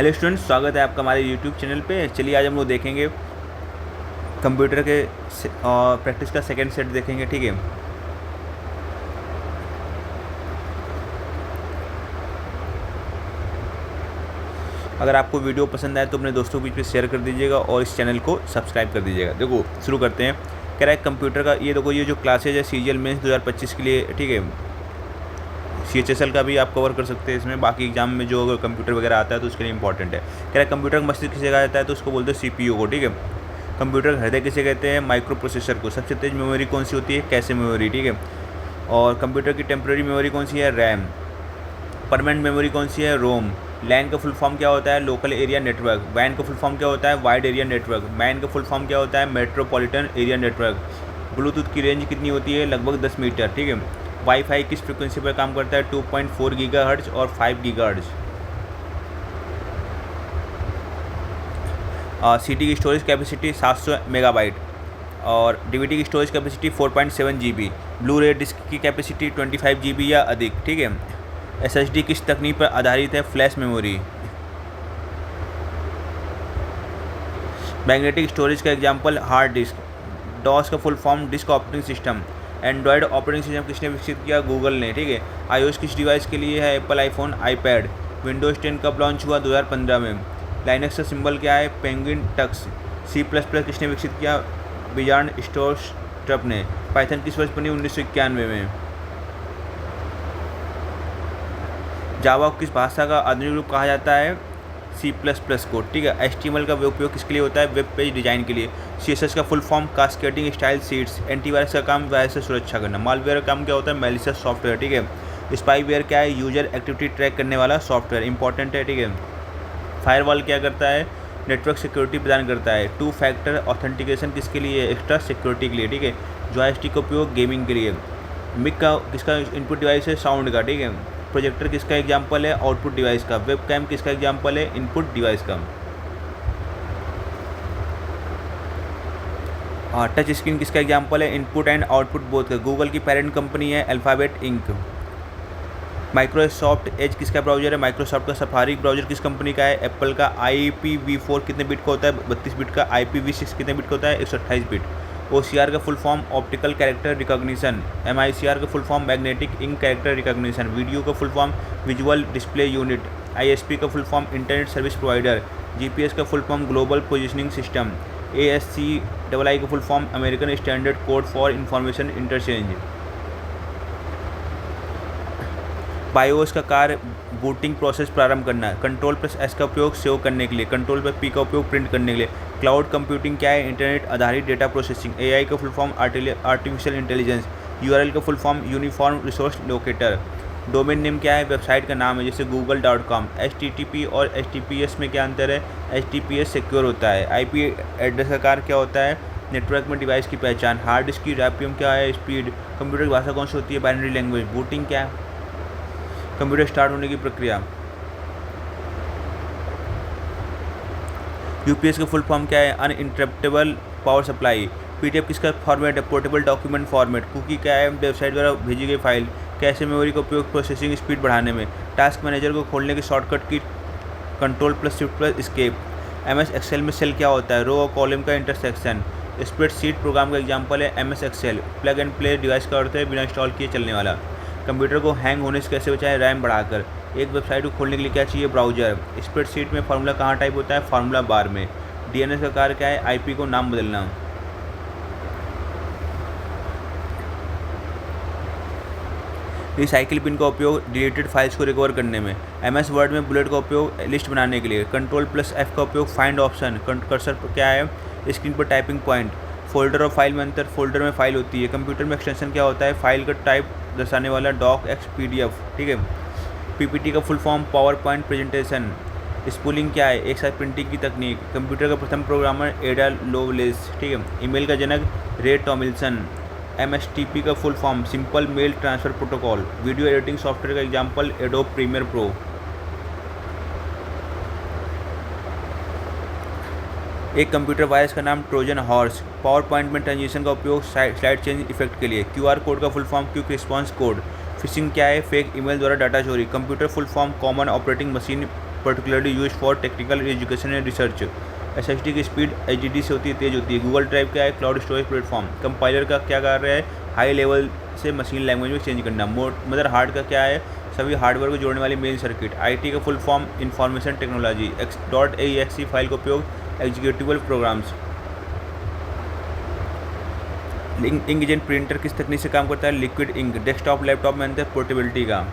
Hello students, स्वागत है आपका हमारे यूट्यूब चैनल पे। चलिए आज हम लोग देखेंगे कंप्यूटर के प्रैक्टिस का सेकंड सेट देखेंगे। ठीक है, अगर आपको वीडियो पसंद आए तो अपने दोस्तों के बीच में शेयर कर दीजिएगा और इस चैनल को सब्सक्राइब कर दीजिएगा। देखो शुरू करते हैं। कह रहा है कंप्यूटर का ये देखो, ये जो क्लासेज है सीजीएल मेंस 2025 के लिए, ठीक है, सीएचएसएल का भी आप कवर कर सकते हैं इसमें। बाकी एग्जाम में जो अगर कंप्यूटर वगैरह आता है तो उसके लिए इंपॉर्टेंट है। कह रहा है कंप्यूटर का मस्तिष्क किसे कहा जाता है, तो उसको बोलते हैं सीपीयू को। ठीक है, कंप्यूटर का हृदय किसे कहते हैं, माइक्रो प्रोसेसर को। सबसे तेज मेमोरी कौन सी होती है, कैसे मेमोरी। ठीक है, और कंप्यूटर की टेम्प्रेरी मेमोरी कौन सी है, रैम। परमानेंट मेमोरी कौन सी है, रोम। लैन का फुल फॉर्म क्या होता है, लोकल एरिया नेटवर्क। वैन का फुल फॉर्म क्या होता है, वाइड एरिया नेटवर्क। मैन का फुल फॉर्म क्या होता है, मेट्रोपॉलिटन एरिया नेटवर्क। ब्लूटूथ की रेंज कितनी होती है, लगभग 10 मीटर। ठीक है, वाईफाई किस फ्रिक्वेंसी पर काम करता है, 2.4 गीगाहर्ट्ज और 5 गीगाहर्ट्ज। सीडी की स्टोरेज कैपेसिटी 700 मेगाबाइट और डीवीडी की स्टोरेज कैपेसिटी 4.7 जीबी। ब्लू रे डिस्क की कैपेसिटी 25 जीबी या अधिक। ठीक है, एसएसडी किस तकनीक पर आधारित है, फ्लैश मेमोरी। मैग्नेटिक स्टोरेज का एग्जांपल हार्ड डिस्क। डॉस का full form disk operating system. Android operating system किसने विकसित किया, गूगल ने। ठीक है, आईओएस किस डिवाइस के लिए है, एप्पल आईफोन, आईपैड। विंडोज 10 कब लॉन्च हुआ, 2015 में। लाइनक्स का सिंबल क्या है, penguin Tux. C plus plus किसने विकसित किया, बिजार्ड स्टोर्स्ट्रप ने। पाइथन किस वर्ष बनी, 1991 में। जावा को किस भाषा का आधुनिक रूप कहा जाता है, सी प्लस प्लस को। ठीक है, एचटीएमएल का उपयोग किसके लिए होता है, वेब पेज डिजाइन के लिए। सीएसएस का full form cascading style seats. Antivirus का काम वायरस से सुरक्षा करना। मालवेयर का काम क्या होता है, मैलिशियस सॉफ्टवेयर। ठीक है, स्पाईवेयर क्या है, यूजर एक्टिविटी ट्रैक करने वाला सॉफ्टवेयर, इंपॉर्टेंट है। ठीक है, फायरवॉल क्या करता है, नेटवर्क सिक्योरिटी प्रदान करता है। 2 फैक्टर ऑथेंटिकेशन किसके लिए, एक्स्ट्रा सिक्योरिटी के लिए। ठीक है, जॉयस्टिक का उपयोग गेमिंग के लिए। मिक का किसका इनपुट डिवाइस है, साउंड का। ठीक है, प्रोजेक्टर किसका एग्जाम्पल है, आउटपुट डिवाइस का। वेबकैम किसका एग्जाम्पल है, इनपुट डिवाइस का। टच स्क्रीन किसका एग्जाम्पल है, इनपुट एंड आउटपुट बोथ का। गूगल की पेरेंट कंपनी है अल्फ़ाबेट इंक। माइक्रोसॉफ्ट एज किसका ब्राउजर है, माइक्रोसॉफ्ट का सफारी ब्राउजर किस कंपनी का है, एप्पल का। IPv4 कितने बिट का होता है, 32 बिट का। IPv6 कितने बिट का होता है, 128 बिट। OCR का full form optical character recognition. MICR का full form magnetic ink character recognition. Video का full form visual display unit. ISP का full form internet service provider. GPS का full form global positioning system. ASCII का full form American standard code for information interchange. BIOS का कार्य booting process प्रारंभ करना है। Ctrl+S का उपयोग सेव करने के लिए। Ctrl+P का उपयोग प्रिंट करने के लिए। क्लाउड कंप्यूटिंग क्या है, इंटरनेट आधारित डेटा प्रोसेसिंग। AI का full form artificial intelligence. URL का full form uniform resource locator. Domain name क्या है, वेबसाइट का नाम है, जैसे google.com। HTTP और HTTPS में क्या अंतर है, HTTPS सिक्योर होता है। IP एड्रेस का कार्य क्या होता है, नेटवर्क में डिवाइस की पहचान। हार्ड डिस्क की RPM क्या है, स्पीड। कंप्यूटर की भाषा कौन सी होती है, बाइनरी लैंग्वेज। बूटिंग क्या है, कंप्यूटर स्टार्ट होने की प्रक्रिया। UPS का फुल फॉर्म क्या है, अनइंटरप्टेबल पावर सप्लाई। PDF किसका फॉर्मेट है, पोर्टेबल डॉक्यूमेंट फॉर्मेट। कुकी क्या है, वेबसाइट द्वारा भेजी गई फाइल। कैशे मेमोरी का उपयोग प्रोसेसिंग स्पीड बढ़ाने में। टास्क मैनेजर को खोलने की शॉर्टकट की Ctrl+Shift+Escape। MS Excel में सेल क्या होता है, रो और कॉलम का इंटरसेक्शन। स्प्रेडशीट प्रोग्राम का एग्जाम्पल है MS Excel। Plug and play device का अर्थ है बिना इंस्टॉल किए चलने वाला। कंप्यूटर को हैंग होने से कैसे बचाएं, रैम बढ़ाकर। एक वेबसाइट को खोलने के लिए क्या चाहिए, ब्राउजर। स्प्रेडशीट में फार्मूला कहाँ टाइप होता है, फार्मूला बार में। DNS का कार्य क्या है, IP को नाम बदलना। रिसाइकिल पिन का उपयोग डिलीटेड फाइल्स को रिकवर करने में। MS वर्ड में बुलेट का उपयोग लिस्ट बनाने के लिए। Ctrl+F का उपयोग फाइंड ऑप्शन। कर्सर क्या है, स्क्रीन पर टाइपिंग पॉइंट। फोल्डर और फाइल में अंतर, फोल्डर में फाइल होती है। कंप्यूटर में एक्सटेंशन क्या होता है, फाइल का टाइप दर्शाने वाला docx PDF। ठीक है, PPT का full form power point presentation. Spooling क्या है, एक साथ प्रिंटिंग की तकनीक। कंप्यूटर का प्रथम प्रोग्रामर एडा लोवलेस। ठीक है, ईमेल का जनक रे टॉमिल्सन। MSTP का full form simple mail transfer protocol. Video editing software का एग्जाम्पल एडोब प्रीमियर प्रो। एक कंप्यूटर वायरस का नाम ट्रोजन हॉर्स। पावर पॉइंट में ट्रांजिशन का उपयोग स्लाइड चेंज इफेक्ट के लिए। QR कोड का full form quick response code. Phishing क्या है, फेक ईमेल द्वारा डाटा चोरी। Computer full form common operating machine particularly use for technical education and research. SSD की स्पीड HDD से होती है, तेज़ होती है। गूगल ड्राइव क्या है, क्लाउड स्टोरेज प्लेटफॉर्म। कंपाइलर का क्या कार्य है, हाई लेवल से मशीन लैंग्वेज में चेंज करना। मदर हार्ड का क्या है, सभी हार्डवेयर को जोड़ने वाली मेन सर्किट। IT का full form information technology. .aexe file का उपयोग एग्जीक्यूटिबल प्रोग्राम्स। इंकजेट प्रिंटर किस तकनीक से काम करता है, लिक्विड इंक। डेस्कटॉप लैपटॉप में अंतर पोर्टेबिलिटी का।